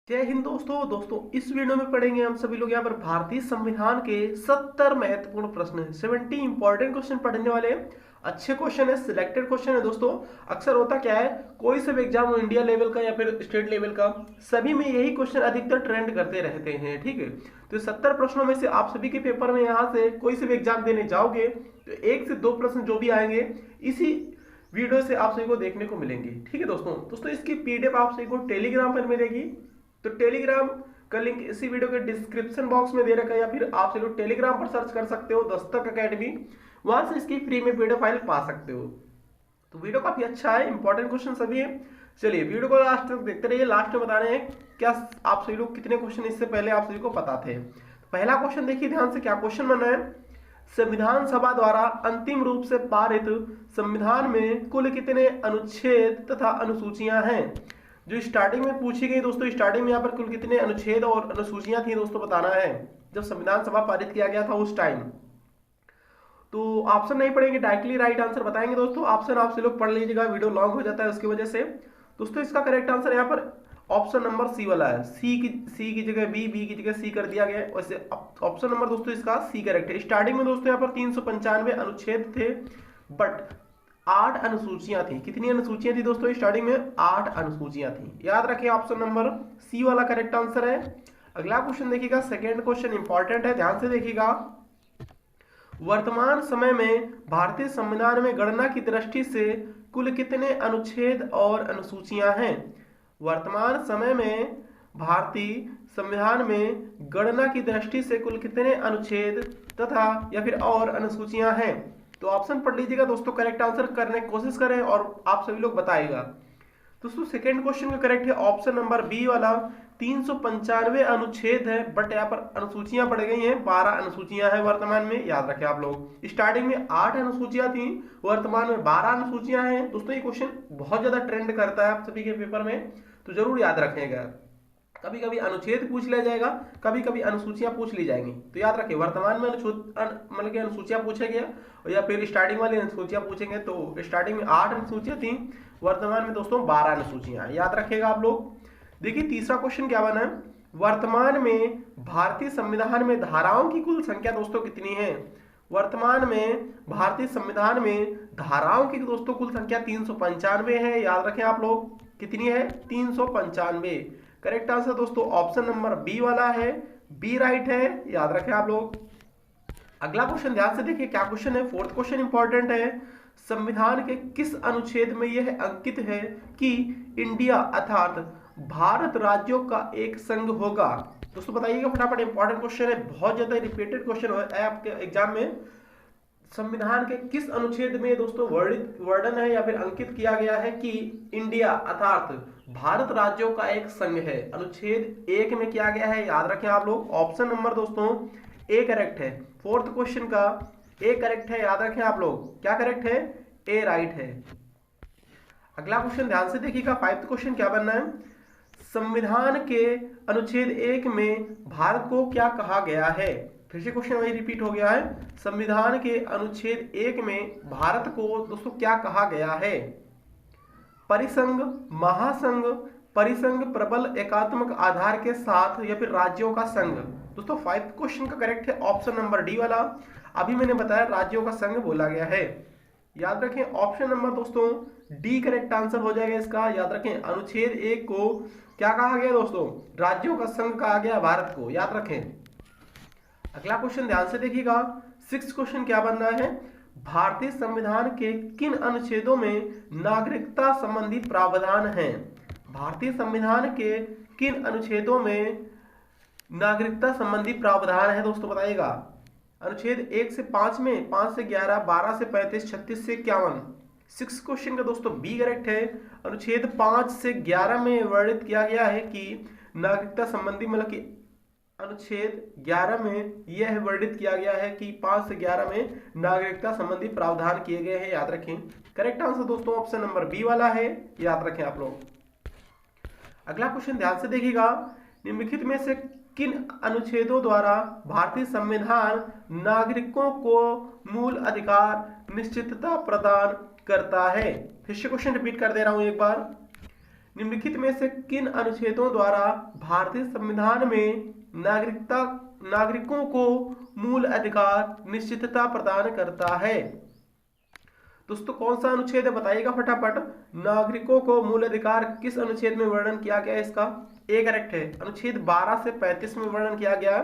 जय हिंद दोस्तों इस वीडियो में पढ़ेंगे हम सभी लोग यहाँ पर भारतीय संविधान के 70 महत्वपूर्ण प्रश्न 70 इंपॉर्टेंट क्वेश्चन पढ़ने वाले हैं। अच्छे क्वेश्चन है, सिलेक्टेड क्वेश्चन है दोस्तों। अक्सर होता क्या है, कोई से भी एग्जाम हो, इंडिया लेवल का या फिर स्टेट लेवल का, सभी में यही क्वेश्चन अधिकतर ट्रेंड करते रहते हैं। ठीक है, तो 70 प्रश्नों में से आप सभी के पेपर में यहाँ से कोई से भी एग्जाम देने जाओगे तो 1 से 2 प्रश्न जो भी आएंगे इसी वीडियो से आप सभी को देखने को मिलेंगे। ठीक है दोस्तों इसकी पीडीएफ आप सभी को टेलीग्राम पर मिलेगी। तो टेलीग्राम का लिंक इसी वीडियो के डिस्क्रिप्शन बॉक्स में दे रखा है, या फिर आप से लोग टेलीग्राम पर सर्च कर सकते हो दस्तक अकेडमी, वहां से इसकी फ्री में पीडीएफ फाइल पा सकते हो। तो वीडियो काफी अच्छा है, इंपॉर्टेंट क्वेश्चन सभी है। चलिए वीडियो को लास्ट तक देखते रहिए। लास्ट में बता रहे हैं क्या आप सभी लोग कितने क्वेश्चन इससे पहले आप सभी को पता थे। पहला क्वेश्चन देखिए ध्यान से, क्या क्वेश्चन बना है। संविधान सभा द्वारा अंतिम रूप से पारित संविधान में कुल कितने अनुच्छेद तथा अनुसूचियां हैं। जो स्टार्टिंग में पूछी गई दोस्तों, स्टार्टिंग में यहाँ पर कुल कितने अनुच्छेद और अनुसूचियां थी दोस्तों बताना है, जब संविधान सभा पारित किया गया था उस टाइम। तो ऑप्शन नहीं पढ़ेंगे, डायरेक्टली राइट आंसर बताएंगे दोस्तों। ऑप्शन आपसे लोग पढ़ लीजिएगा, वीडियो लॉन्ग हो जाता है उसकी वजह से। दोस्तों इसका करेक्ट आंसर यहाँ पर ऑप्शन नंबर सी वाला है। सी की जगह बी की जगह सी कर दिया गया है। वैसे ऑप्शन नंबर दोस्तों इसका सी करेक्ट है। स्टार्टिंग में दोस्तों यहाँ पर 395 अनुच्छेद थे, बट 8 अनुसूचियां थी। कितनी अनुसूचियां थी दोस्तों स्टार्टिंग में? 8 अनुसूचियां थी। याद रखें ऑप्शन नंबर सी वाला करेक्ट आंसर है। अगला क्वेश्चन देखिएगा, सेकेंड क्वेश्चन इंपॉर्टेंट है, ध्यान से देखिएगा। वर्तमान समय में भारतीय संविधान में गणना की दृष्टि से कुल कितने अनुच्छेद और अनुसूचियां हैं। वर्तमान समय में भारतीय संविधान में गणना की दृष्टि से कुल कितने अनुच्छेद तथा या फिर और अनुसूचियां हैं। तो ऑप्शन पढ़ लीजिएगा दोस्तों, करेक्ट आंसर करने की कोशिश करें और आप सभी लोग बताइएगा। दोस्तों सेकंड क्वेश्चन का करेक्ट है ऑप्शन नंबर बी वाला। 395 अनुच्छेद है, बट यहाँ पर अनुसूचियां पड़ गई हैं, 12 अनुसूचियां हैं वर्तमान में। याद रखें आप लोग, स्टार्टिंग में 8 अनुसूचियां थी, वर्तमान में 12 अनुसूचियां हैं। दोस्तों ये क्वेश्चन बहुत ज्यादा ट्रेंड करता है आप सभी के पेपर में, तो जरूर याद रखेगा। कभी कभी अनुच्छेद पूछ लिया जाएगा, कभी कभी अनुसूचियां पूछ ली जाएंगी। तो याद रखिए वर्तमान में मतलब कि अनुसूचियां पूछेंगे या फिर स्टार्टिंग वाली अनुसूचियां पूछेंगे। तो स्टार्टिंग में 8 अनुसूचियां थी, वर्तमान में दोस्तों 12 अनुसूचियां। याद रखिएगा आप लोग। देखिए तीसरा क्वेश्चन क्या बना है। वर्तमान में भारतीय संविधान में धाराओं की कुल संख्या दोस्तों कितनी है। वर्तमान में भारतीय संविधान में धाराओं की दोस्तों कुल संख्या 395 है। याद रखें आप लोग, कितनी है? 395। करेक्ट आंसर दोस्तों ऑप्शन नंबर बी वाला है, बी राइट है। याद रखें आप लोग। अगला क्वेश्चन ध्यान से देखिए, क्या क्वेश्चन है। फोर्थ क्वेश्चन इंपॉर्टेंट है। संविधान के किस अनुच्छेद में यह अंकित है कि इंडिया अर्थात भारत राज्यों का एक संघ होगा। दोस्तों बताइएगा फटाफट, इंपॉर्टेंट क्वेश्चन है, बहुत ज्यादा रिपीटेड क्वेश्चन है आपके एग्जाम में। संविधान के किस अनुच्छेद में दोस्तों वर्णन है या फिर अंकित किया गया है कि इंडिया अर्थात भारत राज्यों का एक संघ है। अनुच्छेद 1 में किया गया है। याद रखें आप लोग, ऑप्शन नंबर दोस्तों ए करेक्ट है। फोर्थ क्वेश्चन का ए करेक्ट है। याद रखें आप लोग, क्या करेक्ट है? ए राइट है। अगला क्वेश्चन ध्यान से देखिएगा, फाइव्थ क्वेश्चन क्या बनना है। संविधान के अनुच्छेद 1 में भारत को क्या कहा गया है। फिर से क्वेश्चन वही रिपीट हो गया है। संविधान के अनुच्छेद 1 में भारत को दोस्तों क्या कहा गया है। परिसंघ, महासंघ, परिसंघ प्रबल एकात्मक आधार के साथ या फिर राज्यों का संघ। दोस्तों फाइव क्वेश्चन का करेक्ट है ऑप्शन नंबर डी वाला। अभी मैंने बताया राज्यों का संघ बोला गया है। याद रखें ऑप्शन नंबर दोस्तों डी करेक्ट आंसर हो जाएगा इसका। याद रखें अनुच्छेद 1 को क्या कहा गया दोस्तों? राज्यों का संघ कहा गया भारत को। याद रखें। अगला क्वेश्चन ध्यान से देखिएगा, सिक्स क्वेश्चन क्या बन रहा है। भारतीय संविधान के किन अनुच्छेदों में नागरिकता संबंधी प्रावधान हैं। भारतीय संविधान के किन अनुच्छेदों में नागरिकता संबंधी प्रावधान है दोस्तों बताइएगा। अनुच्छेद 1 से 5 में, 5 से 11, 12 से 35, 36 से 51। सिक्स क्वेश्चन का दोस्तों बी करेक्ट है। अनुच्छेद 5 से 11 में वर्णित किया गया है कि नागरिकता संबंधी मतलब कि अनुच्छेद 11 में यह वर्णित किया गया है कि 5 से 11 में नागरिकता संबंधी प्रावधान किए गए हैं। याद रखें करेक्ट आंसर दोस्तों ऑप्शन नंबर बी वाला है। याद रखें आप लोग। अगला क्वेश्चन ध्यान से देखिएगा, निम्नलिखित में से किन अनुच्छेदों द्वारा भारतीय संविधान नागरिकों को मूल अधिकार निश्चितता प्रदान करता है। फिर से क्वेश्चन रिपीट कर दे रहा हूं एक बार। निम्नलिखित में से किन अनुच्छेदों द्वारा भारतीय संविधान में नागरिकों को मूल अधिकार निश्चितता प्रदान करता है? दोस्तों कौन सा अनुच्छेद है बताइएगा फटाफट। नागरिकों को मूल अधिकार किस अनुच्छेद में वर्णन किया गया है इसका? ए करेक्ट है, अनुच्छेद 12 से 35 में वर्णन किया गया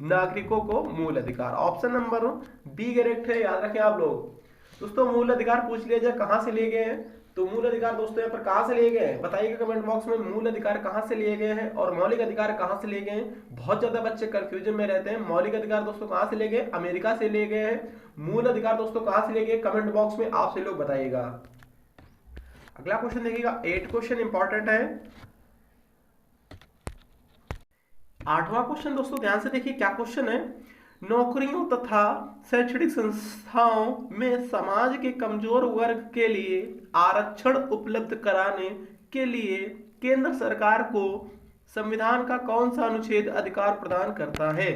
नागरिकों को मूल अधिकार। ऑप्शन नंबर बी करेक्ट है, याद रखें आप लोग। दोस्तों मूल अधिकार पूछ लिया जाए कहां से लिए गए हैं, तो मूल अधिकार दोस्तों यहाँ पर कहां से लिए गए हैं बताइएगा कमेंट बॉक्स में। मूल अधिकार कहां से लिए गए हैं और मौलिक अधिकार कहां से लिए गए हैं? बहुत ज्यादा बच्चे कंफ्यूजन में रहते हैं। मौलिक अधिकार दोस्तों कहां से लिए गए? अमेरिका से लिए गए हैं। मूल अधिकार दोस्तों कहां से लिए गए? कमेंट बॉक्स में आप से लोग बताइएगा। अगला क्वेश्चन देखिएगा, 8 क्वेश्चन इंपॉर्टेंट है। 8वां क्वेश्चन दोस्तों ध्यान से देखिए क्या क्वेश्चन है। नौकरियों तथा शैक्षणिक संस्थाओं में समाज के कमजोर वर्ग के लिए आरक्षण उपलब्ध कराने के लिए केंद्र सरकार को संविधान का कौन सा अनुच्छेद अधिकार प्रदान करता है?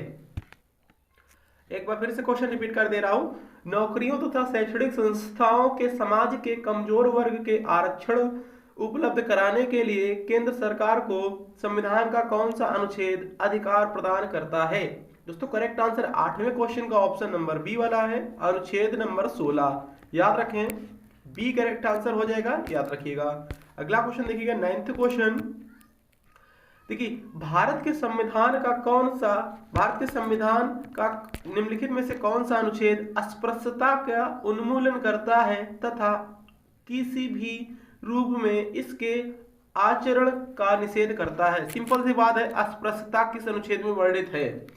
एक बार फिर से क्वेश्चन रिपीट कर दे रहा हूं। नौकरियों तथा शैक्षणिक संस्थाओं के समाज के कमजोर वर्ग के आरक्षण उपलब्ध कराने के लिए केंद्र सरकार को संविधान का कौन सा अनुच्छेद अधिकार प्रदान करता है? दोस्तों करेक्ट आंसर 8वें क्वेश्चन का ऑप्शन नंबर बी वाला है, अनुच्छेद नंबर 16। याद रखें बी करेक्ट आंसर हो जाएगा, याद रखिएगा। अगला क्वेश्चन देखिएगा 9th क्वेश्चन। देखिए भारत के संविधान का निम्नलिखित में से कौन सा अनुच्छेद अस्पृश्यता का उन्मूलन करता है तथा किसी भी रूप में इसके आचरण का निषेध करता है? सिंपल सी बात है, अस्पृश्यता किस अनुच्छेद में वर्णित है?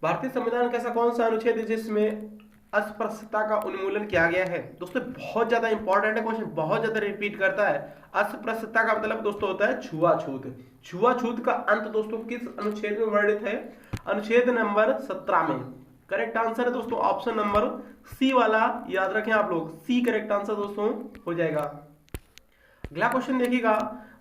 भारतीय संविधान का ऐसा कौन सा अनुच्छेद है जिसमें अस्पृश्यता का उन्मूलन किया गया है? दोस्तों बहुत ज्यादा इंपॉर्टेंट है क्वेश्चन, बहुत ज्यादा रिपीट करता है। अस्पृश्यता का मतलब दोस्तों होता है छुआछूत। छुआछूत का अंत दोस्तों किस अनुच्छेद में वर्णित है? अनुच्छेद नंबर 17 में। करेक्ट आंसर है दोस्तों ऑप्शन नंबर सी वाला, याद रखें आप लोग, सी करेक्ट आंसर दोस्तों हो जाएगा। अगला क्वेश्चन देखिएगा,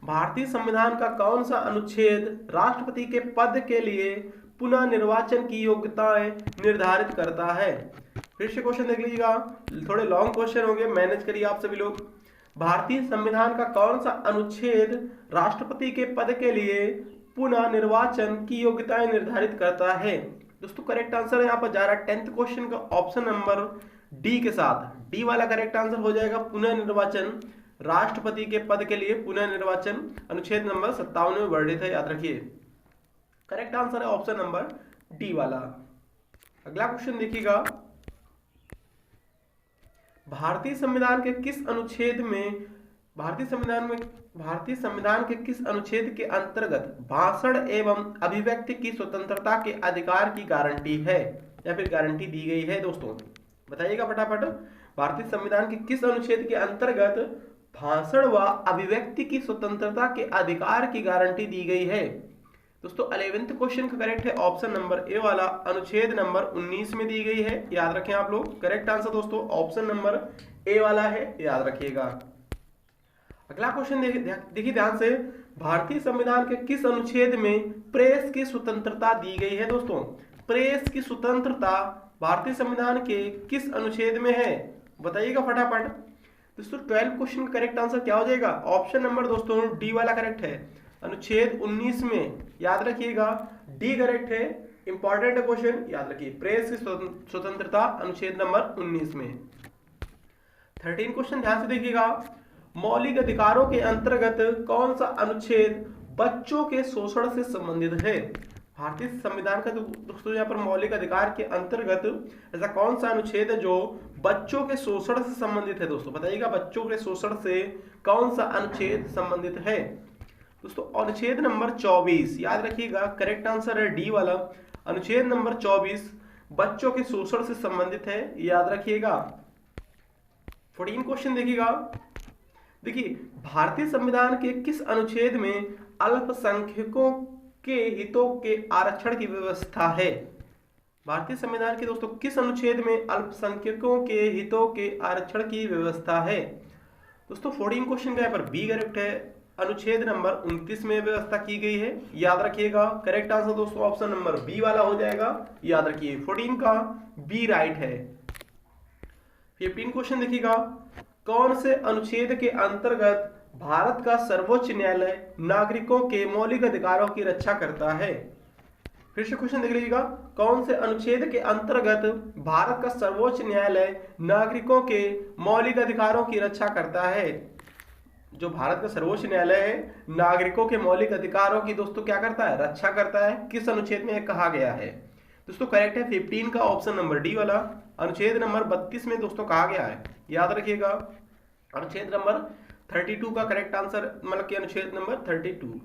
भारतीय संविधान का कौन सा अनुच्छेद राष्ट्रपति के पद के लिए पुनः निर्वाचन की योग्यताएं निर्धारित करता है? फिर से क्वेश्चन देख लीजिएगा, थोड़े लॉन्ग क्वेश्चन होंगे, मैनेज करिए आप सभी लोग। भारतीय संविधान का कौन सा अनुच्छेद राष्ट्रपति के पद के लिए पुनः निर्वाचन की योग्यताएं निर्धारित करता है? दोस्तों करेक्ट आंसर यहाँ पर जा रहा है 10th क्वेश्चन का ऑप्शन नंबर डी के साथ। डी वाला करेक्ट आंसर हो जाएगा पुनः निर्वाचन, राष्ट्रपति के पद के लिए पुनः निर्वाचन अनुच्छेद नंबर 57 में वर्णित है, याद रखिए। करेक्ट आंसर है ऑप्शन नंबर डी वाला। अगला क्वेश्चन देखिएगा, भारतीय संविधान के किस अनुच्छेद के अंतर्गत भाषण एवं अभिव्यक्ति की स्वतंत्रता के अधिकार की गारंटी है या फिर गारंटी दी गई है? दोस्तों बताइएगा फटाफट, भारतीय संविधान के किस अनुच्छेद के अंतर्गत भाषण व अभिव्यक्ति की स्वतंत्रता के अधिकार की गारंटी दी गई है? दोस्तों 11th क्वेश्चन का करेक्ट है ऑप्शन नंबर ए वाला, अनुच्छेद नंबर 19 में दी गई है, याद रखें आप लोग। करेक्ट आंसर दोस्तों ऑप्शन नंबर ए वाला है, याद रखिएगा। अगला क्वेश्चन देखिए ध्यान से, भारतीय संविधान के किस अनुच्छेद में प्रेस की स्वतंत्रता दी गई है? दोस्तों प्रेस की स्वतंत्रता भारतीय संविधान के किस अनुच्छेद में है बताइएगा फटाफट। दोस्तों 12 क्वेश्चन का करेक्ट आंसर क्या हो जाएगा? ऑप्शन नंबर दोस्तों डी वाला करेक्ट है, अनुच्छेद 19 में, याद रखिएगा डी करेक्ट है। इंपॉर्टेंट क्वेश्चन याद रखिए, प्रेस की स्वतंत्रता अनुच्छेद नंबर 19 में। 13 क्वेश्चन ध्यान से देखिएगा, मौलिक अधिकारों के अंतर्गत कौन सा अनुच्छेद बच्चों के शोषण से संबंधित है? भारतीय संविधान का दोस्तों यहाँ पर मौलिक अधिकार के अंतर्गत ऐसा कौन सा अनुच्छेद है जो बच्चों के शोषण से संबंधित है? दोस्तों बताइएगा बच्चों के शोषण से कौन सा अनुच्छेद संबंधित है? दोस्तों अनुच्छेद नंबर 24, याद रखिएगा करेक्ट आंसर है डी वाला, अनुच्छेद नंबर 24 बच्चों के शोषण से संबंधित है, याद रखिएगा। 14 क्वेश्चन देखिएगा, देखिए भारतीय संविधान के किस अनुच्छेद में अल्पसंख्यकों के हितों के आरक्षण की व्यवस्था है? भारतीय संविधान के दोस्तों किस अनुच्छेद में अल्पसंख्यकों के हितों के आरक्षण की व्यवस्था है? दोस्तों 14 क्वेश्चन का यहाँ पर बी करेक्ट है, अनुच्छेद नंबर 29 में व्यवस्था की गई है, याद रखिएगा। करेक्ट आंसर दोस्तों ऑप्शन नंबर बी वाला हो जाएगा, याद रखिए 14 का बी राइट है। 15 क्वेश्चन देखिएगा, कौन से अनुच्छेद के अंतर्गत भारत का सर्वोच्च न्यायालय नागरिकों के मौलिक अधिकारों की रक्षा करता है? फिर से क्वेश्चन देख लीजिएगा, कौन से अनुच्छेद के अंतर्गत भारत का सर्वोच्च न्यायालय नागरिकों के मौलिक अधिकारों की रक्षा करता है? जो भारत का सर्वोच्च न्यायालय है नागरिकों के मौलिक अधिकारों की दोस्तों क्या करता है? रक्षा करता है। किस अनुच्छेद में यह कहा गया है? दोस्तों करेक्ट है 15 का ऑप्शन नंबर डी वाला, अनुच्छेद नंबर 32 में दोस्तों कहा गया है, याद रखिएगा। अनुच्छेद नंबर 32 का करेक्ट आंसर, मतलब कि अनुच्छेद नंबर 32।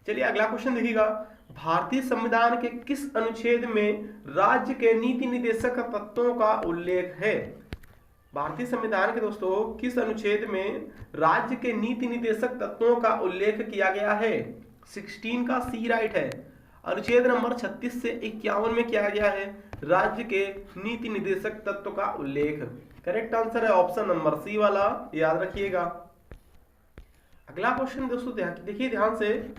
चलिए अगला क्वेश्चन देखिएगा, भारतीय संविधान के किस अनुच्छेद में राज्य के नीति निर्देशक तत्वों का उल्लेख है? भारतीय संविधान के दोस्तों किस अनुच्छेद में राज्य के नीति निर्देशक तत्वों का उल्लेख किया गया है? 16 का सी राइट है। अनुच्छेद नंबर 36 से 51 में किया गया है राज्य के नीति निर्देशक तत्व का उल्लेख। करेक्ट आंसर है ऑप्शन नंबर सी वाला, याद रखिएगा। अगला क्वेश्चन दोस्तों देखिए ध्यान से,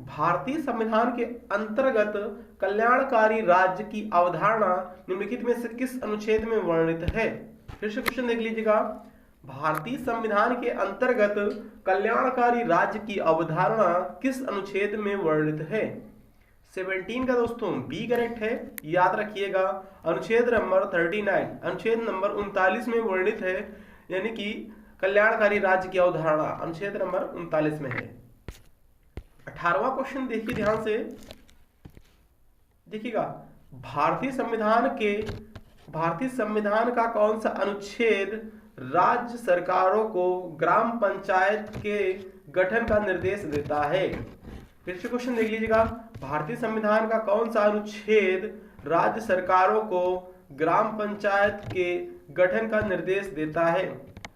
भारतीय संविधान के अंतर्गत कल्याणकारी राज्य की अवधारणा निम्नलिखित में से किस अनुच्छेद में वर्णित है? फिर से क्वेश्चन देख लीजिएगा, भारतीय संविधान के अंतर्गत कल्याणकारी राज्य की अवधारणा किस अनुच्छेद में वर्णित है? 17 का दोस्तों बी करेक्ट है, याद रखिएगा। अनुच्छेद नंबर 39, अनुच्छेद नंबर 39 में वर्णित है, यानी कि कल्याणकारी राज्य की अवधारणा अनुच्छेद नंबर 39 में है। 18वां क्वेश्चन देखिए ध्यान से, देखिएगा, भारतीय संविधान का कौन सा अनुच्छेद राज्य सरकारों को ग्राम पंचायत के गठन का निर्देश देता है? फिर से क्वेश्चन देख लीजिएगा, भारतीय संविधान का कौन सा अनुच्छेद राज्य सरकारों को ग्राम पंचायत के गठन का निर्देश देता है?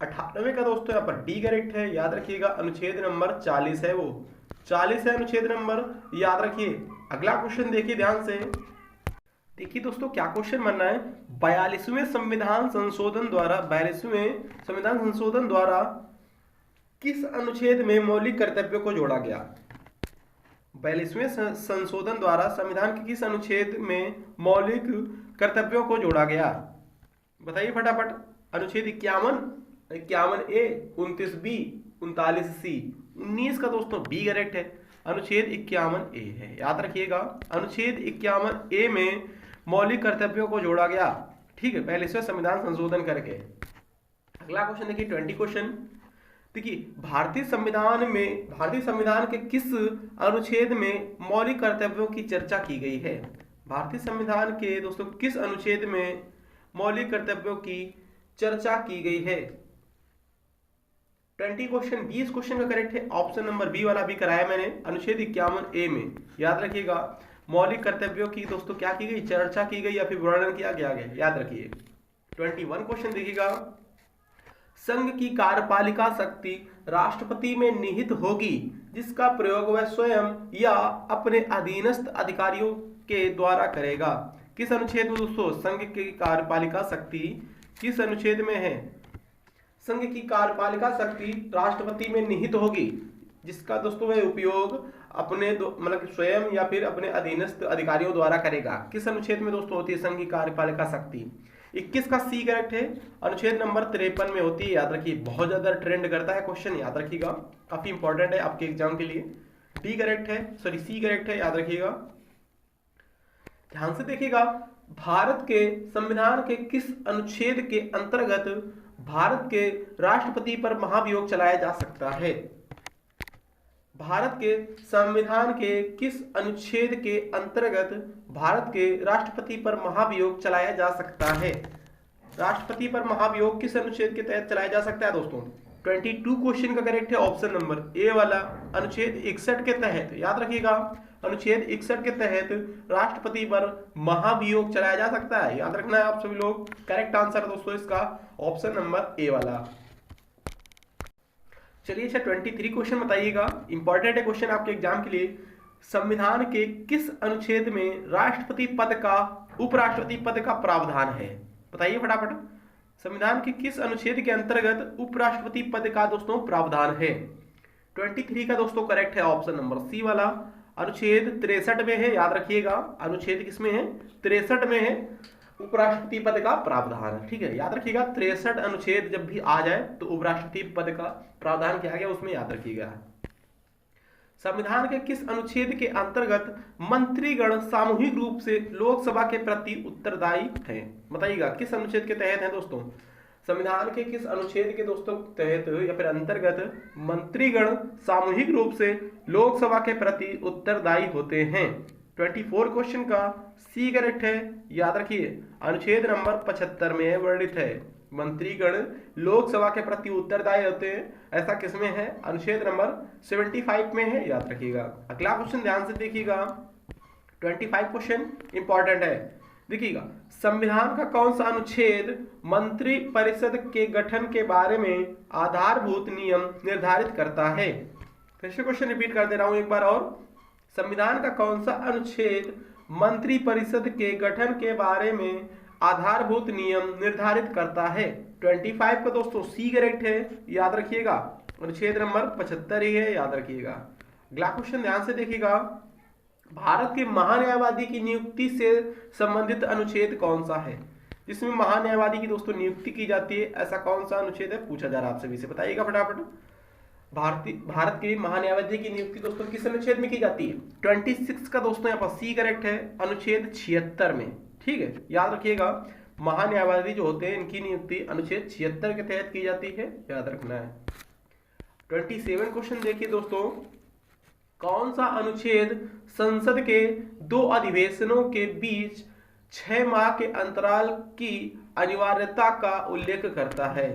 98 का दोस्तों यहाँ पर डी करेक्ट है, याद रखिएगा। अनुच्छेद नंबर 40 है, वो 40 है अनुच्छेद नंबर, याद रखिए। अगला क्वेश्चन देखिए ध्यान से, देखिए दोस्तों क्या क्वेश्चन बनना है, 42वें संविधान संशोधन द्वारा किस अनुच्छेद में मौलिक कर्तव्यों को जोड़ा गया? 42वें संशोधन द्वारा संविधान के किस अनुच्छेद में मौलिक कर्तव्यों को जोड़ा गया? बताइए फटाफट। अनुच्छेद 51 ए, 29 बी, 39 सी, 19 का दोस्तों बी करेक्ट है, अनुच्छेद 51 ए है, याद रखिएगा। अनुच्छेद 51 ए में मौलिक कर्तव्यों को जोड़ा गया, ठीक है, 42वें संविधान संशोधन करके। अगला क्वेश्चन देखिए 20 क्वेश्चन, देखिए भारतीय संविधान के किस अनुच्छेद में मौलिक कर्तव्यों की चर्चा की गई है? भारतीय संविधान के दोस्तों किस अनुच्छेद में मौलिक कर्तव्यों की चर्चा की गई है? 20 क्वेश्चन का करेक्ट है, ऑप्शन नंबर बी वाला भी कराया मैंने, अनुच्छेद 51 ए में, याद रखिएगा। मौलिक कर्तव्यों की दोस्तों क्या की गई? चर्चा की गई या फिर वर्णन किया गया, याद रखिए। 21 क्वेश्चन देखिएगा, संघ की कार्यपालिका शक्ति राष्ट्रपति में निहित होगी जिसका प्रयोग वह स्वयं या अपने अधीनस्थ अधिकारियों के द्वारा करेगा। किस अनुच्छेद में दोस्तों संघ की कार्यपालिका शक्ति किस अनुच्छेद में है? संघ की कार्यपालिका शक्ति राष्ट्रपति में निहित होगी जिसका दोस्तों वह उपयोग अपने मतलब स्वयं या फिर अपने अधीनस्थ अधिकारियों द्वारा करेगा। किस अनुच्छेद में दोस्तों होती है संघ की कार्यपालिका शक्ति? 21 का सी करेक्ट है, अनुच्छेद नंबर 53 में होती है, याद रखिए। बहुत ज्यादा ट्रेंड करता है क्वेश्चन, याद रखिएगा, काफी इंपॉर्टेंट है आपके एग्जाम के लिए। डी करेक्ट है, सॉरी सी करेक्ट है, याद रखिएगा। ध्यान से देखिएगा, भारत के संविधान के किस अनुच्छेद के अंतर्गत भारत के राष्ट्रपति पर महाभियोग चलाया जा सकता है? भारत के संविधान के किस अनुच्छेद के अंतर्गत भारत के राष्ट्रपति पर महाभियोग चलाया जा सकता है? राष्ट्रपति पर महाभियोग किस अनुच्छेद के तहत चलाया जा सकता है दोस्तों? 22 क्वेश्चन का करेक्ट है ऑप्शन नंबर ए वाला, अनुच्छेद 61 के तहत, याद रखिएगा। अनुच्छेद 61 के तहत राष्ट्रपति पर महाभियोग चलाया जा सकता है, याद रखना है आप सभी लोग। करेक्ट आंसर दोस्तों इसका ऑप्शन नंबर ए वाला। चलिए अच्छा 23 क्वेश्चन बताइएगा, इंपॉर्टेंट है क्वेश्चन आपके एग्जाम के लिए। संविधान के किस अनुच्छेद में राष्ट्रपति पद का उपराष्ट्रपति पद का प्रावधान है? बताइए फटाफट। संविधान के किस अनुच्छेद के अंतर्गत उपराष्ट्रपति पद का दोस्तों प्रावधान है? 23 का दोस्तों करेक्ट है ऑप्शन नंबर सी वाला, अनुच्छेद 63 में है, याद रखिएगा। अनुच्छेद किसमें है? 63 में है। उपराष्ट्रपति पद का प्रावधान है। ठीक है, याद रखिएगा 63 अनुच्छेद जब भी आ जाए तो उपराष्ट्रपति पद का प्रावधान क्या गया उसमें याद रखिएगा। संविधान के किस अनुच्छेद के अंतर्गत मंत्रीगण सामूहिक रूप से लोकसभा के प्रति उत्तरदायी हैं? बताइएगा किस अनुच्छेद के तहत है दोस्तों? संविधान के किस अनुच्छेद के दोस्तों तहत या फिर अंतर्गत मंत्रीगण सामूहिक रूप से लोकसभा के प्रति उत्तरदायी होते हैं? 24 क्वेश्चन का सी करेक्ट है, याद रखिए अनुच्छेद नंबर 75 में वर्णित है मंत्रीगण लोकसभा के प्रति उत्तरदायी होते हैं। ऐसा किसमें है? अनुच्छेद नंबर 75 में है, याद रखिएगा। अगला क्वेश्चन ध्यान से देखिएगा, 25 क्वेश्चन इंपॉर्टेंट है। देखिएगा संविधान का कौन सा अनुच्छेद मंत्री परिषद के गठन के बारे में आधारभूत नियम निर्धारित करता है? फिर से क्वेश्चन रिपीट कर दे रहा हूं एक बार और। संविधान का कौन सा अनुच्छेद मंत्री परिषद के गठन के बारे में आधारभूत नियम निर्धारित करता है? 25 का दोस्तों सी करेक्ट है, याद रखिएगा अनुच्छेद नंबर 75 ही है, याद रखिएगा। अगला क्वेश्चन ध्यान से देखिएगा, भारत के महान्यायवादी की नियुक्ति से संबंधित अनुच्छेद कौन सा है? जिसमें महान्यायवादी की दोस्तों नियुक्ति की जाती है, ऐसा कौन सा अनुच्छेद है पूछा जा रहा है आपसे भी से बताइएगा फटाफट। भारत के महान्यायवादी की नियुक्ति दोस्तों किस अनुच्छेद में की जाती है? 26 का दोस्तों यहाँ पर सी करेक्ट है, अनुच्छेद 76 में। ठीक है, याद रखिएगा महान्यायवादी जो होते हैं इनकी नियुक्ति अनुच्छेद 76 के तहत की जाती है, याद रखना है। 27 क्वेश्चन देखिए दोस्तों, कौन सा अनुच्छेद संसद के 2 अधिवेशनों के बीच 6 माह के अंतराल की अनिवार्यता का उल्लेख करता है?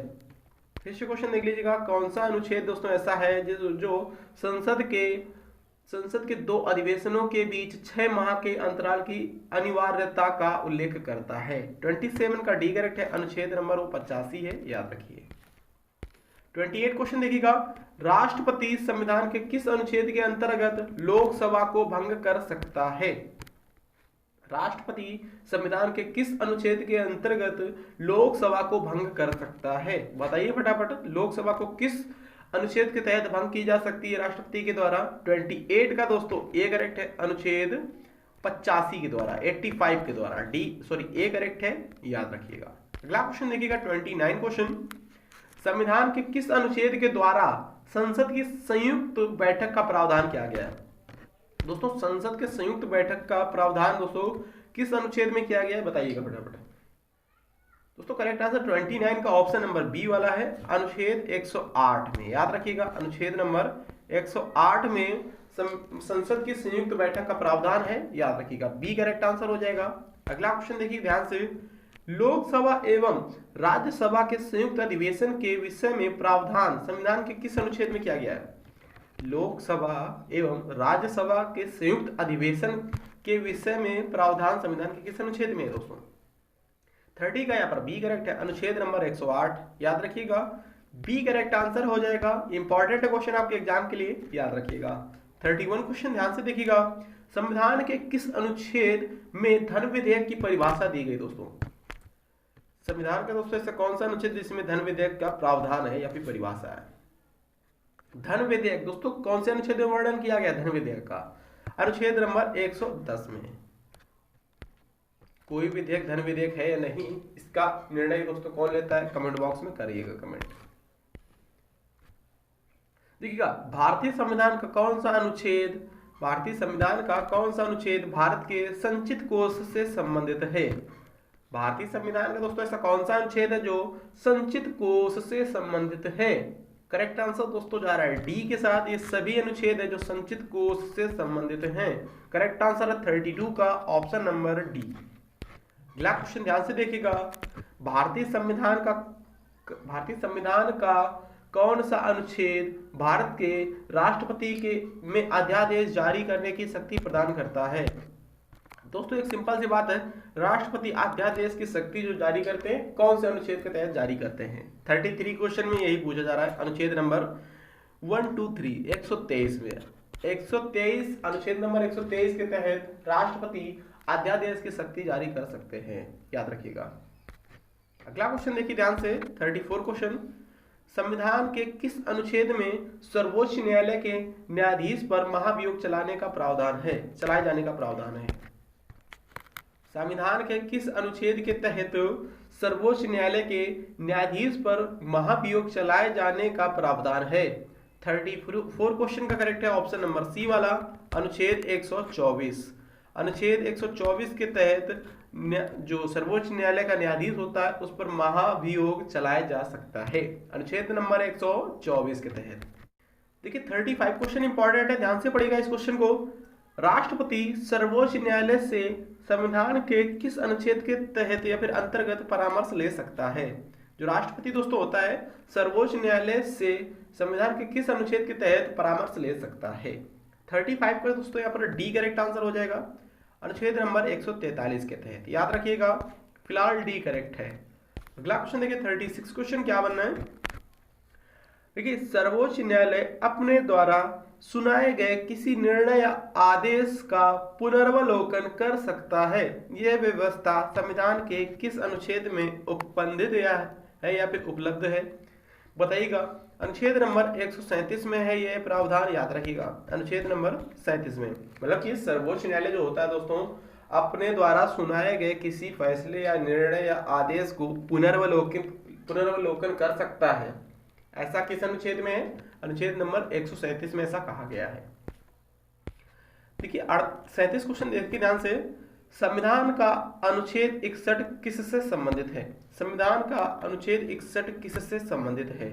फिर से क्वेश्चन देख लीजिएगा, कौन सा अनुच्छेद दोस्तों ऐसा है जो संसद के 2 अधिवेशनों के बीच 6 माह के अंतराल की अनिवार्यता का उल्लेख करता है? 27 का डी करेक्ट है, अनुच्छेद नंबर 85 है, याद रखिए। 28 क्वेश्चन देखिएगा, राष्ट्रपति संविधान के किस अनुच्छेद के अंतर्गत लोकसभा को भंग कर सकता है? राष्ट्रपति संविधान के किस अनुच्छेद के अंतर्गत लोकसभा को भंग कर सकता है? बताइए फटाफट, लोकसभा को किस अनुच्छेद के तहत भंग की जा सकती है राष्ट्रपति के द्वारा? 28 का दोस्तों ए करेक्ट है, अनुच्छेद 85 के द्वारा, 85 के द्वारा। ए करेक्ट है, याद रखिएगा। अगला क्वेश्चन देखिएगा 29 क्वेश्चन, संविधान के किस अनुच्छेद के द्वारा संसद की संयुक्त बैठक का प्रावधान किया गया है? दोस्तों संसद के संयुक्त बैठक का प्रावधान दोस्तों किस अनुच्छेद में किया गया है बताइएगा फटाफट। दोस्तों करेक्ट आंसर 29 का ऑप्शन नंबर बी वाला है, अनुच्छेद 108 में, याद रखिएगा अनुच्छेद नंबर 108 में संसद की संयुक्त बैठक का प्रावधान है, याद रखिएगा, बी करेक्ट आंसर हो जाएगा। अगला क्वेश्चन देखिए ध्यान से, लोकसभा एवं राज्यसभा के संयुक्त अधिवेशन के विषय में प्रावधान संविधान के किस अनुच्छेद में किया गया है? लोकसभा एवं राज्यसभा के संयुक्त अधिवेशन के विषय में प्रावधान संविधान के किस अनुच्छेद में है दोस्तों? 30 का यहाँ पर बी करेक्ट है, अनुच्छेद नंबर 108, याद रखिएगा, बी करेक्ट आंसर हो जाएगा। इंपॉर्टेंट क्वेश्चन आपके एग्जाम के लिए, याद रखिएगा। 31 क्वेश्चन ध्यान से देखिएगा, संविधान के किस अनुच्छेद में धन विधेयक की परिभाषा दी गई दोस्तों? संविधान का दोस्तों ऐसा कौन सा अनुच्छेद जिसमें धन विधेयक का प्रावधान है या फिर परिभाषा है? धन विधेयक दोस्तों कौन से अनुच्छेद में वर्णन किया गया धन विधेयक का? अनुच्छेद नंबर 110 में। कोई विधेयक धन विधेयक है या नहीं, इसका निर्णय दोस्तों कौन लेता है? कमेंट बॉक्स में करिएगा कमेंट। देखिएगा भारतीय संविधान का कौन सा अनुच्छेद भारत के संचित कोष से संबंधित है? भारतीय संविधान का दोस्तों ऐसा कौन सा अनुच्छेद है जो संचित कोष से संबंधित है? करेक्ट आंसर दोस्तों जा रहा है डी के साथ, ये सभी अनुच्छेद है जो संचित कोष से संबंधित हैं। करेक्ट आंसर है 32 का ऑप्शन नंबर डी। अगला क्वेश्चन ध्यान से देखिएगा, भारतीय संविधान का कौन सा अनुच्छेद भारत के राष्ट्रपति के में अध्यादेश जारी करने की शक्ति प्रदान करता है? दोस्तों एक सिंपल सी बात है, राष्ट्रपति अध्यादेश की शक्ति जो जारी करते हैं कौन से अनुच्छेद के तहत जारी करते हैं? 33 क्वेश्चन में यही पूछा जा रहा है, अनुच्छेद नंबर 123 123 में 123 अनुच्छेद नंबर 123 के तहत राष्ट्रपति अध्यादेश की शक्ति जारी कर सकते हैं, याद रखिएगा। अगला क्वेश्चन देखिए ध्यान से, 34 क्वेश्चन, संविधान के किस अनुच्छेद में सर्वोच्च न्यायालय के न्यायाधीश पर महाभियोग चलाए जाने का प्रावधान है? संविधान के किस अनुच्छेद के तहत सर्वोच्च न्यायालय के न्यायाधीश पर महाभियोग चलाए जाने का प्रावधान है? 34 क्वेश्चन का करेक्ट है ऑप्शन नंबर सी वाला, अनुच्छेद 124। अनुच्छेद 124 के तहत जो सर्वोच्च न्यायालय का न्यायाधीश होता है उस पर महाभियोग चलाया जा सकता है, अनुच्छेद नंबर 124 के तहत। देखिए 35 क्वेश्चन इंपॉर्टेंट है, ध्यान से पढ़िएगा इस क्वेश्चन को। राष्ट्रपति सर्वोच्च न्यायालय से संविधान के किस अनुच्छेद के तहत या फिर अंतर्गत परामर्श ले सकता है? जो राष्ट्रपति दोस्तों होता है सर्वोच्च न्यायालय से संविधान के किस अनुच्छेद के तहत परामर्श ले सकता है? 35 का दोस्तों यहाँ पर डी करेक्ट आंसर हो जाएगा, अनुच्छेद नंबर 143 के तहत, याद रखिएगा। फिलहाल डी करेक्ट है। अगला क्वेश्चन देखिए 36 क्वेश्चन क्या बनना है। देखिए सर्वोच्च न्यायालय अपने द्वारा सुनाए गए किसी निर्णय या आदेश का पुनर्वलोकन कर सकता है। यह व्यवस्था संविधान के किस अनुच्छेद में उपबंधित है या फिर उपलब्ध है? बताइएगा। अनुच्छेद नंबर 137 में है यह प्रावधान, याद रखिएगा, अनुच्छेद नंबर 37 में। मतलब कि सर्वोच्च न्यायालय जो होता है दोस्तों अपने द्वारा सुनाए गए किसी फैसले या निर्णय या आदेश को पुनर्वलोकन कर सकता है। ऐसा किस अनुच्छेद में है? अनुच्छेद नंबर 137 में ऐसा कहा गया है। देखिए 37 क्वेश्चन देखिए ध्यान से। संविधान का अनुच्छेद 61 किससे संबंधित है? संविधान का अनुच्छेद 61 किससे संबंधित है?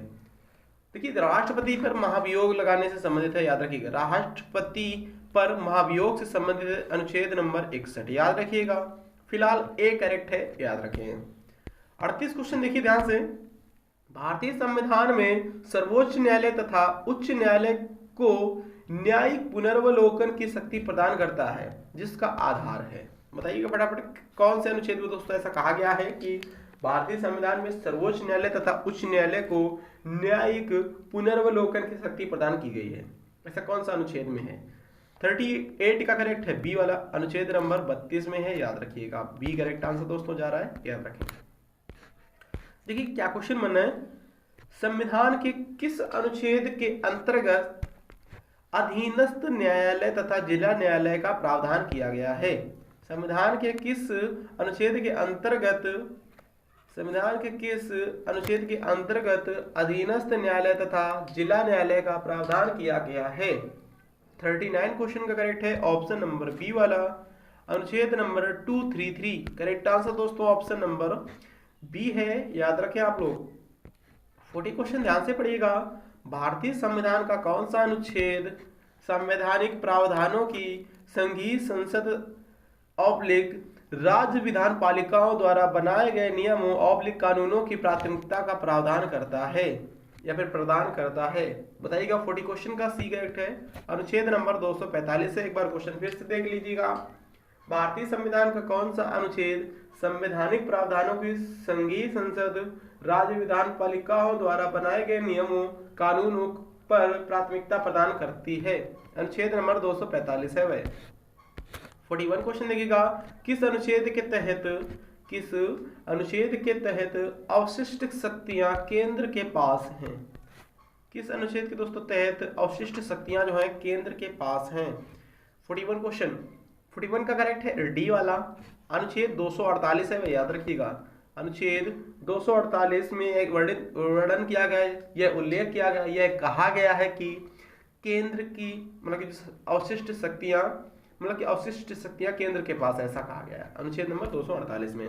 देखिए राष्ट्रपति पर महाभियोग लगाने से संबंधित है, याद रखिएगा। राष्ट्रपति पर महाभियोग से संबंधित अनुच्छेद नंबर 61, याद रखिएगा। फिलहाल ए करेक्ट है, याद रखिए। 38 क्वेश्चन देखिए ध्यान से। भारतीय संविधान में सर्वोच्च न्यायालय तथा उच्च न्यायालय को न्यायिक पुनर्वलोकन की शक्ति प्रदान करता है जिसका आधार है। बताइएगा फटाफट कौन से अनुच्छेद में दोस्तों ऐसा कहा गया है कि भारतीय संविधान में सर्वोच्च न्यायालय तथा उच्च न्यायालय को न्यायिक पुनर्वलोकन की शक्ति प्रदान की गई है? ऐसा कौन सा अनुच्छेद में है? 38 का करेक्ट है बी वाला, अनुच्छेद नंबर 32 में है, याद रखिएगा। बी करेक्ट आंसर दोस्तों जा रहा है, याद रखिए। देखिए क्या क्वेश्चन बनना है। संविधान के किस अनुच्छेद के अंतर्गत अधीनस्थ न्यायालय तथा जिला न्यायालय का प्रावधान किया गया है? संविधान के किस अनुच्छेद के अंतर्गत अधीनस्थ न्यायालय तथा जिला न्यायालय का प्रावधान किया गया है? 39 क्वेश्चन का करेक्ट है ऑप्शन नंबर बी वाला, अनुच्छेद नंबर 233। करेक्ट आंसर दोस्तों ऑप्शन नंबर बी है, याद रखें आप लोग। 40 क्वेश्चन ध्यान से पढ़िएगा। भारतीय संविधान का कौन सा अनुच्छेद संवैधानिक प्रावधानों की संघीय संसद राज्य विधान पालिकाओं द्वारा बनाए गए नियमों कानूनों की प्राथमिकता का प्रावधान करता है या फिर प्रदान करता है? बताइएगा। 40 क्वेश्चन का सी करेक्ट है, अनुच्छेद नंबर 245 है। एक बार क्वेश्चन फिर से देख लीजिएगा। भारतीय संविधान का कौन सा अनुच्छेद संवैधानिक प्रावधानों की संघीय संसद राज्य विधान पालिकाओं द्वारा बनाए गए नियमों कानूनों पर प्राथमिकता प्रदान करती है? अनुच्छेद नंबर 245 है वह। 41 क्वेश्चन देखिएगा। किस अनुच्छेद के तहत अवशिष्ट शक्तियां केंद्र के पास हैं? किस अनुच्छेद के दोस्तों तहत अवशिष्ट शक्तियां जो है केंद्र के पास हैं? 41 क्वेश्चन 41 का करेक्ट है डी वाला, अनुच्छेद 248 है, याद रखिएगा। अनुच्छेद 248 में एक वर्णन किया गया है, यह उल्लेख किया गया, यह कहा गया है कि केंद्र की अवशिष्ट शक्तियां केंद्र के पास, ऐसा कहा गया है अनुच्छेद नंबर 248 में।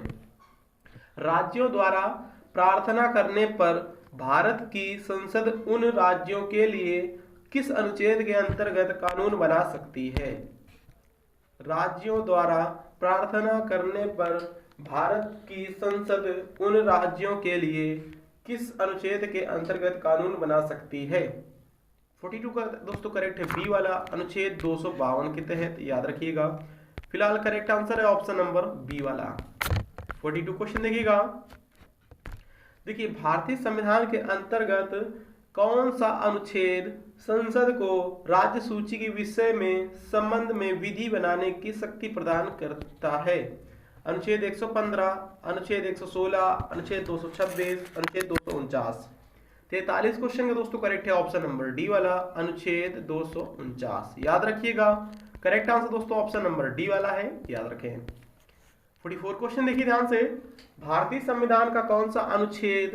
राज्यों द्वारा प्रार्थना करने पर भारत की संसद उन राज्यों के लिए किस अनुच्छेद के अंतर्गत कानून बना सकती है? राज्यों द्वारा प्रार्थना करने पर भारत की संसद उन राज्यों के लिए किस अनुच्छेद के अंतर्गत कानून बना सकती है? 42 का दोस्तों करेक्ट है बी वाला, अनुच्छेद 252 के तहत, याद रखिएगा। फिलहाल करेक्ट आंसर है ऑप्शन नंबर बी वाला। 42 क्वेश्चन देखिएगा। देखिए भारतीय संविधान के अंतर्गत कौन सा अनुच्छेद संसद को राज्य सूची के विषय में संबंध में विधि बनाने की शक्ति प्रदान करता है? अनुच्छेद 115, अनुच्छेद 116, अनुच्छेद 226, अनुच्छेद 249। 43 क्वेश्चन का दोस्तों करेक्ट है ऑप्शन नंबर डी वाला, अनुच्छेद 249, याद रखिएगा। करेक्ट आंसर दोस्तों ऑप्शन नंबर डी वाला है, याद रखें। 44 क्वेश्चन देखिए ध्यान से। भारतीय संविधान का कौन सा अनुच्छेद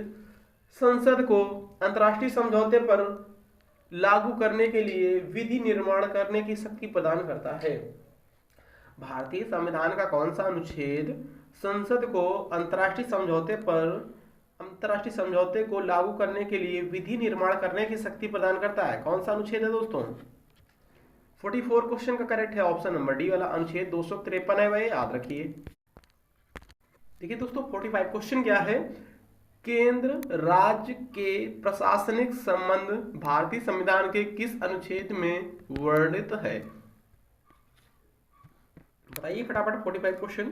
संसद को अंतर्राष्ट्रीय समझौते पर लागू करने के लिए विधि निर्माण करने की शक्ति प्रदान करता है? भारतीय संविधान का कौन सा अनुच्छेद संसद को अंतर्राष्ट्रीय समझौते को लागू करने के लिए विधि निर्माण करने की शक्ति प्रदान करता है? कौन सा अनुच्छेद है दोस्तों? 44 क्वेश्चन का करेक्ट है ऑप्शन नंबर डी वाला, अनुच्छेद 253 है, वह याद रखिए। देखिए दोस्तों 45 क्वेश्चन क्या है? केंद्र राज्य के प्रशासनिक संबंध भारतीय संविधान के किस अनुच्छेद में वर्णित है? बताइए फटाफट 45 क्वेश्चन।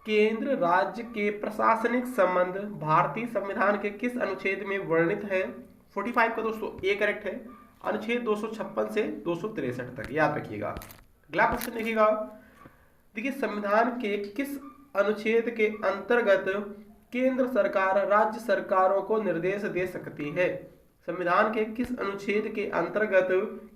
केंद्र राज्य के प्रशासनिक संबंध भारतीय संविधान के किस अनुच्छेद में वर्णित है? 45 का दोस्तों ए करेक्ट है, अनुच्छेद 256 से 263 तक, याद रखिएगा। अगला क्वेश्चन देखिएगा। देखिए संविधान के किस अनुच्छेद के अंतर्गत केंद्र सरकार राज्य सरकारों को निर्देश दे सकती है? संविधान के किस अनुच्छेद के अंतर्गत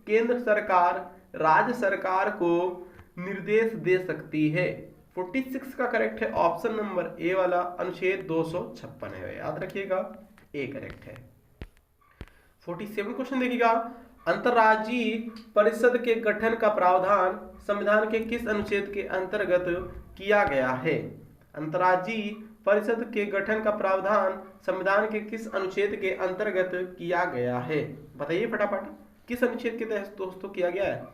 केंद्र सरकार राज्य सरकार को निर्देश दे सकती है? 46 का करेक्ट है ऑप्शन नंबर ए वाला, अनुच्छेद 256 है, याद रखिएगा, ए करेक्ट है। 47 क्वेश्चन देखिएगा। अंतर्राज्यीय परिषद के गठन का प्रावधान संविधान के किस अनुच्छेद के अंतर्गत किया गया है? अंतर्राज्यीय परिषद के गठन का प्रावधान संविधान के किस अनुच्छेद के अंतर्गत किया गया है? बताइए फटाफट, किस अनुच्छेद के तहत दोस्तों किया गया है?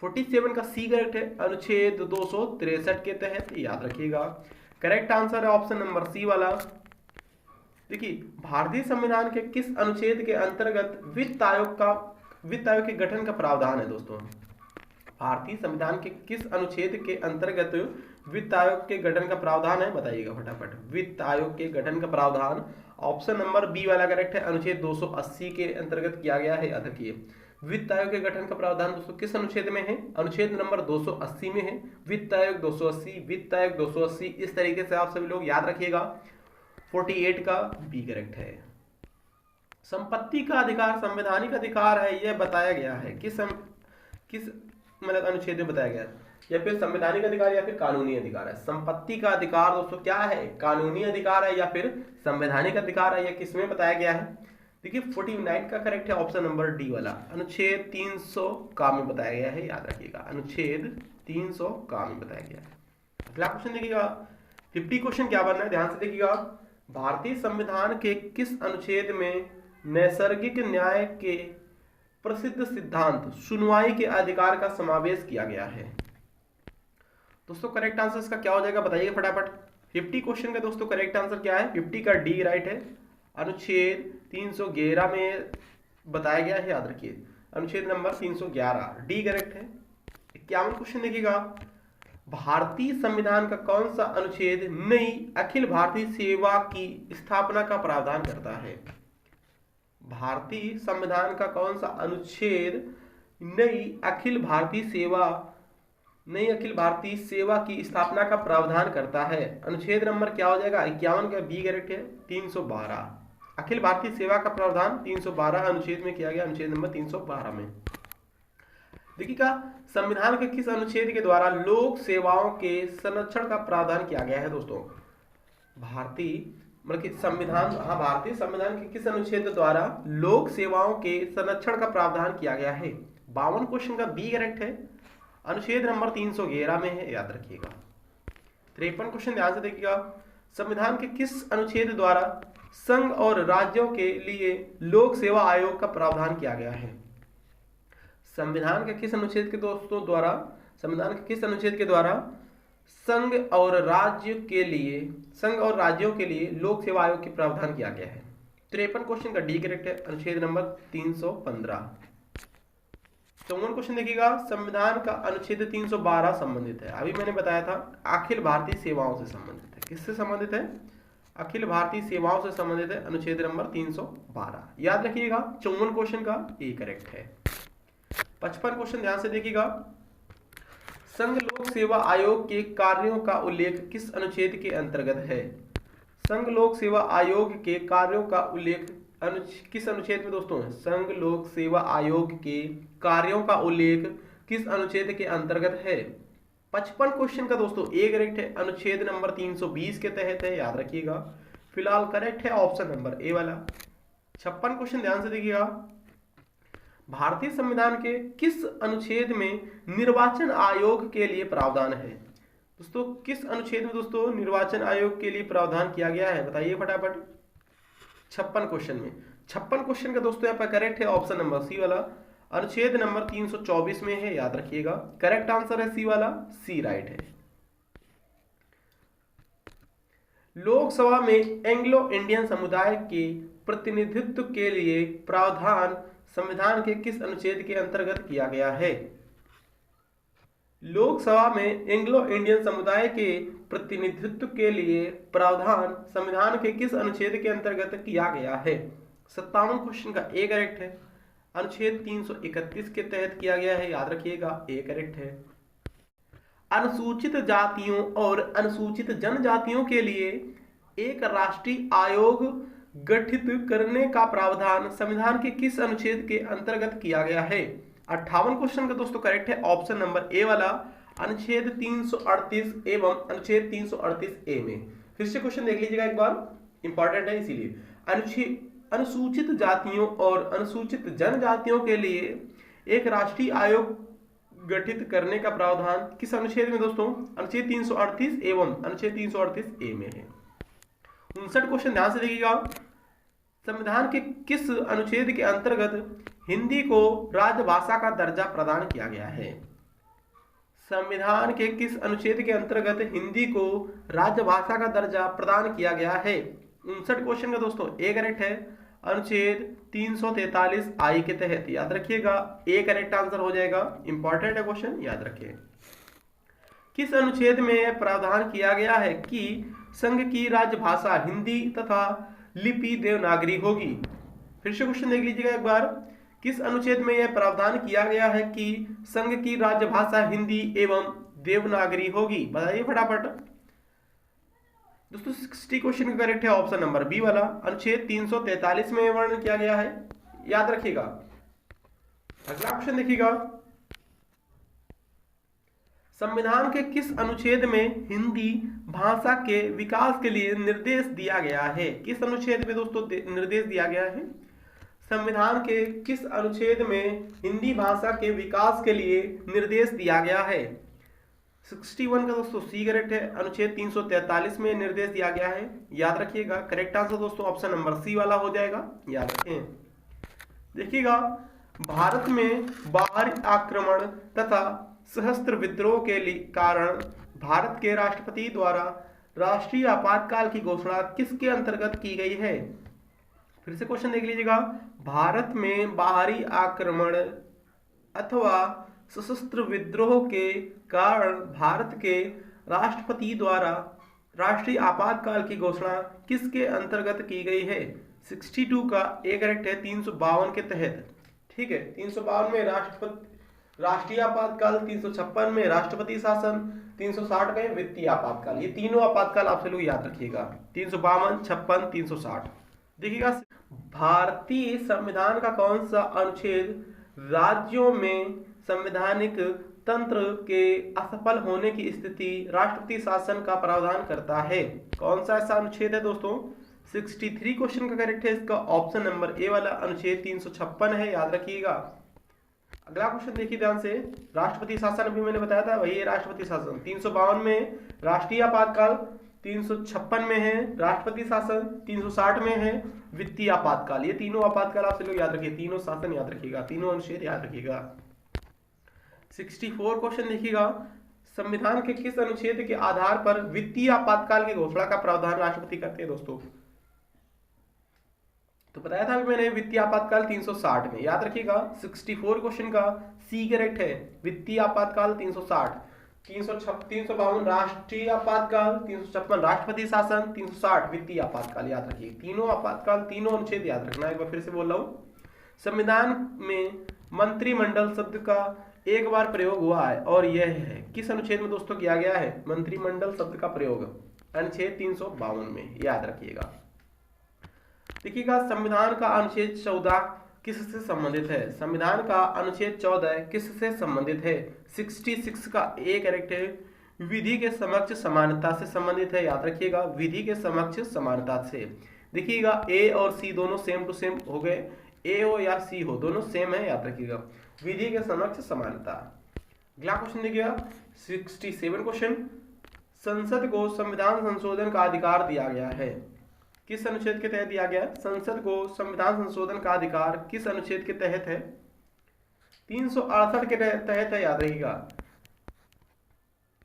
47 का सी करेक्ट है, अनुच्छेद 263 के तहत, याद रखिएगा। करेक्ट आंसर है ऑप्शन नंबर सी वाला। देखिए भारतीय संविधान के किस अनुच्छेद के अंतर्गत वित्त आयोग के गठन का प्रावधान है दोस्तों? भारतीय संविधान के किस अनुच्छेद के अंतर्गत वित्त आयोग के गठन का प्रावधान है? बताइएगा फटाफट। वित्त आयोग के गठन का प्रावधान ऑप्शन नंबर बी वाला करेक्ट है, अनुच्छेद 280 के अंतर्गत किया गया है, याद रखिए। वित्त आयोग के गठन का प्रावधान दोस्तों किस अनुच्छेद में है? अनुच्छेद नंबर 280 में है। वित्त आयोग 280, वित्त आयोग 280, इस तरीके से आप सभी लोग याद रखिएगा। 48 का बी करेक्ट है। संपत्ति का अधिकार संवैधानिक अधिकार है, यह बताया गया है किस मतलब अनुच्छेद में बताया गया है? या फिर संवैधानिक अधिकार या फिर कानूनी अधिकार है? संपत्ति का अधिकार दोस्तों क्या है? कानूनी अधिकार है या फिर संवैधानिक अधिकार है? यह किसमें बताया गया है? देखिए 49 का करेक्ट है ऑप्शन नंबर डी वाला, अनुच्छेद 300 का में बताया गया है, याद रखिएगा, अनुच्छेद 300 का में बताया गया है। अगला क्वेश्चन देखिएगा। 50 क्वेश्चन क्या बनना है, ध्यान से देखिएगा। भारतीय संविधान के किस अनुच्छेद में नैसर्गिक न्याय के प्रसिद्ध सिद्धांत सुनवाई के अधिकार का समावेश किया गया है? दोस्तों करेक्ट आंसर इसका क्या हो जाएगा, बताइए फटाफट। 50 क्वेश्चन का दोस्तों करेक्ट आंसर क्या है? 50 का डी राइट है, अनुच्छेद 311 में बताया गया है, याद रखिए, अनुच्छेद नंबर 311 डी करेक्ट है। 51 क्वेश्चन देखिएगा। भारतीय संविधान का कौन सा अनुच्छेद नई अखिल भारतीय सेवा की स्थापना का प्रावधान करता है? भारतीय संविधान का कौन सा अनुच्छेद नई अखिल भारतीय सेवा की स्थापना का प्रावधान करता है? अनुच्छेद नंबर क्या हो जाएगा? 51 का बी करेक्ट है, 312। अखिल भारतीय सेवा का प्रावधान 312 अनुच्छेद में किया गया, अनुच्छेद नंबर 312 में। देखिएगा संविधान के किस अनुच्छेद के द्वारा लोक सेवाओं के संरक्षण का प्रावधान किया गया है दोस्तों? भारतीय संविधान के किस अनुच्छेद द्वारा लोक सेवाओं के संरक्षण का प्रावधान किया गया है? 52 क्वेश्चन का बी करेक्ट है, अनुच्छेद नंबर 311 में है, याद रखिएगा। 53 क्वेश्चन ध्यान से देखिएगा। संविधान के किस अनुच्छेद द्वारा संघ और राज्यों के लिए लोक सेवा आयोग का प्रावधान किया गया है? संविधान के किस अनुच्छेद के दोस्तों द्वारा संघ और राज्यों के लिए लोक सेवा आयोग के प्रावधान किया गया है? 53 क्वेश्चन का डी करेक्ट है, अनुच्छेद नंबर 315। 54 क्वेश्चन देखिएगा। संविधान का अनुच्छेद 312 संबंधित है, अभी मैंने बताया था अखिल भारतीय सेवाओं से संबंधित है। किससे संबंधित है? अखिल भारतीय सेवाओं से संबंधित है, अनुच्छेद नंबर 312, याद रखिएगा। 54 क्वेश्चन का ए करेक्ट है। 55 क्वेश्चन ध्यान से देखिएगा। संघ लोक सेवा आयोग के कार्यों का उल्लेख किस अनुच्छेद के अंतर्गत है? संघ लोक सेवा आयोग के कार्यों का उल्लेख किस अनुच्छेद में दोस्तों? संघ लोक सेवा आयोग के कार्यों का उल्लेख किस अनुच्छेद के अंतर्गत है? 55 क्वेश्चन का दोस्तों ए करेक्ट है, अनुच्छेद नंबर 320 के तहत है, याद रखिएगा। फिलहाल करेक्ट है ऑप्शन नंबर ए वाला। 56 क्वेश्चन ध्यान से देखिएगा, भारतीय संविधान के किस अनुच्छेद में निर्वाचन आयोग के लिए प्रावधान है? दोस्तों किस अनुच्छेद में दोस्तों निर्वाचन आयोग के लिए प्रावधान किया गया है, बताइए फटाफट। 56 क्वेश्चन में, 56 क्वेश्चन का दोस्तों यहाँ पर करेक्ट है ऑप्शन नंबर सी वाला, अनुच्छेद नंबर 324 में है, याद रखिएगा। करेक्ट आंसर है सी वाला, सी राइट है। लोकसभा में एंग्लो इंडियन समुदाय के प्रतिनिधित्व के लिए प्रावधान संविधान के किस अनुच्छेद के अंतर्गत किया गया है? लोकसभा में एंग्लो इंडियन समुदाय के प्रतिनिधित्व के लिए प्रावधान संविधान के किस अनुच्छेद के अंतर्गत किया गया है? 57 क्वेश्चन का ए करेक्ट है, अनुच्छेद 331 के तहत किया गया है, याद रखिएगा, ए करेक्ट है। अनुसूचित जातियों और अनुसूचित जनजातियों के लिए एक राष्ट्रीय आयोग गठित करने का प्रावधान संविधान के किस अनुच्छेद के अंतर्गत किया गया है? 58 क्वेश्चन का दोस्तों करेक्ट है ऑप्शन नंबर ए वाला, अनुच्छेद 338 एवं अनुच्छेद 338 ए में। फिर से क्वेश्चन देख लीजिएगा एक बार, इंपॉर्टेंट है इसीलिए। अनुसूचित जातियों और अनुसूचित जनजातियों के लिए एक राष्ट्रीय आयोग गठित करने का प्रावधान किस अनुच्छेद में दोस्तों? अनुच्छेद 338 एवं अनुच्छेद 338 ए में है। 59 क्वेश्चन ध्यान से देखिएगा, संविधान के किस अनुच्छेद के अंतर्गत हिंदी को राजभाषा का दर्जा प्रदान किया गया है? संविधान के किस अनुच्छेद के अंतर्गत हिंदी को राजभाषा का दर्जा प्रदान किया गया है? 59 क्वेश्चन का दोस्तों ए करेक्ट है, अनुच्छेद 343 आई के तहत, याद रखिएगा, ए करेक्ट आंसर हो जाएगा। इंपॉर्टेंट है क्वेश्चन, याद रखिए। किस अनुच्छेद में यह प्रावधान किया गया है कि संघ की राजभाषा हिंदी तथा लिपि देवनागरी होगी? फिर से क्वेश्चन देख लीजिएगा एक बार, किस अनुच्छेद में यह प्रावधान किया गया है कि संघ की राजभाषा हिंदी एवं देवनागरी होगी? बताइए फटाफट दोस्तों। 60 क्वेश्चन का करेक्ट है ऑप्शन नंबर बी वाला, अनुच्छेद 343 में वर्णन किया गया है, याद रखिएगा। अगला क्वेश्चन देखिएगा, संविधान के किस अनुच्छेद में हिंदी भाषा के विकास के लिए निर्देश दिया गया है? किस अनुच्छेद में दोस्तों निर्देश दिया गया है? संविधान के किस अनुच्छेद में हिंदी भाषा के विकास के लिए निर्देश दिया गया है? 61 का दोस्तों सी करेक्ट है, अनुच्छेद 343 में निर्देश दिया गया है, याद रखिएगा। करेक्ट आंसर दोस्तों ऑप्शन नंबर सी वाला हो जाएगा, याद रखें। देखिएगा, भारत में बाहरी आक्रमण तथा सशस्त्र विद्रोह के कारण भारत के राष्ट्रपति द्वारा राष्ट्रीय आपातकाल की घोषणा किसके अंतर्गत की गई है? फिर से क्वेश्चन देख लीजिएगा, भारत में बाहरी आक्रमण अथवा सशस्त्र विद्रोह के कारण भारत के राष्ट्रपति द्वारा राष्ट्रीय आपातकाल की घोषणा किसके अंतर्गत की गई है? 62 का ए करेक्ट है, 352 के तहत, ठीक है। 352 में राष्ट्रीय आपातकाल, 356 में राष्ट्रपति शासन, 360 में वित्तीय आपातकाल। ये तीनों आपातकाल आप लोग याद रखिएगा, 352, 56, 360। देखिएगा, भारतीय संविधान का कौन सा अनुच्छेद राज्यों में संवैधानिक तंत्र के असफल होने की स्थिति राष्ट्रपति शासन का प्रावधान करता है? कौन सा ऐसा अनुच्छेद है दोस्तों? 63 क्वेश्चन का करेक्ट है इसका ऑप्शन नंबर ए वाला, अनुच्छेद 356 है, याद रखिएगा। अगला क्वेश्चन देखिए ध्यान से, राष्ट्रपति शासन अभी मैंने बताया था, वही है राष्ट्रपति शासन। 352 में राष्ट्रीय आपातकाल, 356 में है राष्ट्रपति शासन, 360 में है वित्तीय आपातकाल। ये तीनों आपातकाल आप लोग याद रखिए, तीनों शासन याद रखिएगा, तीनों अनुच्छेद याद रखिएगा। 64 क्वेश्चन देखिएगा, संविधान के किस अनुच्छेद के आधार पर वित्तीय आपातकाल की घोषणा का प्रावधान राष्ट्रपति करते हैं दोस्तों? तो बताया था मैंने, वित्तीय आपातकाल 360 में, याद रखिएगा। 64 क्वेश्चन का सी करेक्ट है, वित्तीय आपातकाल 360। 352 राष्ट्रीय आपातकाल, 356 राष्ट्रपति शासन, 360 वित्तीय आपातकाल, याद रखिए। तीनों आपातकाल, तीनों अनुच्छेद याद रखना। एक बार फिर से बोल रहा हूं, संविधान में मंत्रिमंडल शब्द का एक बार प्रयोग हुआ है और यह है किस अनुच्छेद में दोस्तों किया गया है? मंत्रिमंडल शब्द का प्रयोग अनुच्छेद 352 में, याद रखिएगा। देखिएगा, संविधान का अनुच्छेद 14 किससे संबंधित है? संविधान का अनुच्छेद 14 किससे संबंधित है? 66 का ए करेक्ट है। विधि के समक्ष समानता से संबंधित है, याद रखिएगा, विधि के समक्ष समानता से। देखिएगा ए और सी दोनों सेम टू सेम हो गए, ए हो या सी हो दोनों सेम है, याद रखिएगा, विधि के समक्ष समानता। अगला क्वेश्चन देखिएगा 67 क्वेश्चन, संसद को संविधान संशोधन का अधिकार दिया गया है, किस अनुच्छेद के तहत दिया गया है? संसद को संविधान संशोधन का अधिकार किस अनुच्छेद के तहत है? 368 के तहत है, याद रखिएगा,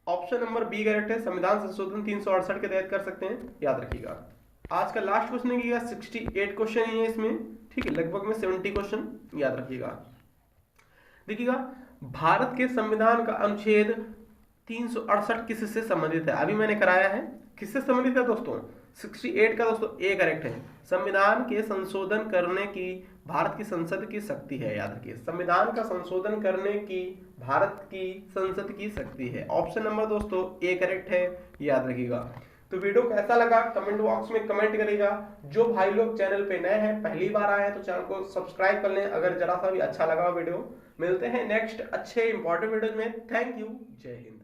ऑप्शन नंबर बी करेक्ट है। संविधान संशोधन 368 के तहत कर सकते हैं, याद रखिएगा। आज का लास्ट क्वेश्चन है 68 क्वेश्चन ही है इसमें, ठीक है, लगभग में 70 क्वेश्चन, याद रखिएगा। देखिएगा भारत के संविधान का अनुच्छेद 368 किससे संबंधित है? अभी मैंने कराया है, किससे संबंधित है दोस्तों? 68 का दोस्तों ए करेक्ट है। संविधान के संशोधन करने की भारत की संसद की शक्ति है, याद रखिए, संविधान का संशोधन करने की भारत की संसद की शक्ति है। ऑप्शन नंबर दोस्तों ए करेक्ट है, याद रखिएगा। तो वीडियो कैसा लगा कमेंट बॉक्स में कमेंट करिएगा। जो भाई लोग चैनल पे नए हैं, पहली बार आए हैं, तो चैनल को सब्सक्राइब कर लें अगर जरा सा भी अच्छा लगा वीडियो। मिलते हैं नेक्स्ट अच्छे इंपॉर्टेंट वीडियो में। थैंक यू, जय हिंद।